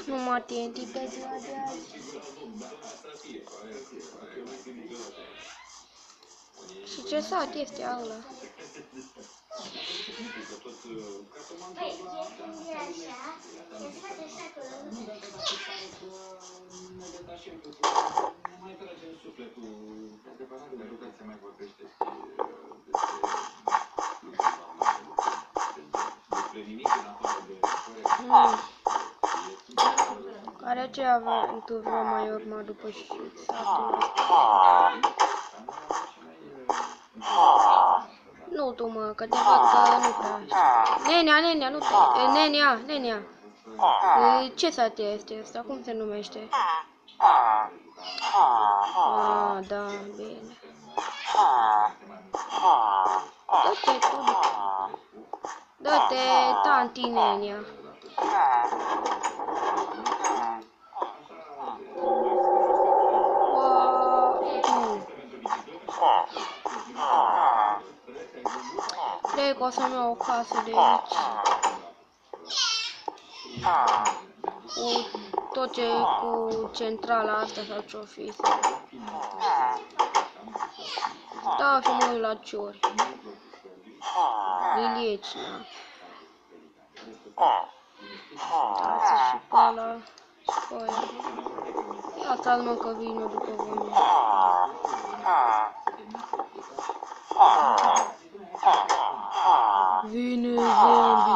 Nu mă TNT pe ziua de azi. Și ce sat este ăla? Păi, e așa, e sat așa că Care ce aventură mai urma după și satul ăsta? Nu tu mă, că te văd că nu prea știi. Nenea, nu te... Nenea. Ce sat este ăsta? Cum se numește? Ah, da, bine. Dă-te tu. Dă-te, tanti Nenea. Cred că o să-mi iau o casă de aici. Cu tot ce cu centrala asta sau ce-o fi. Da, și mă uit la ciori. Liliecina. Dați și pe ăla. Și pe aia. Asta mă că vin eu după voi. Vine zombie.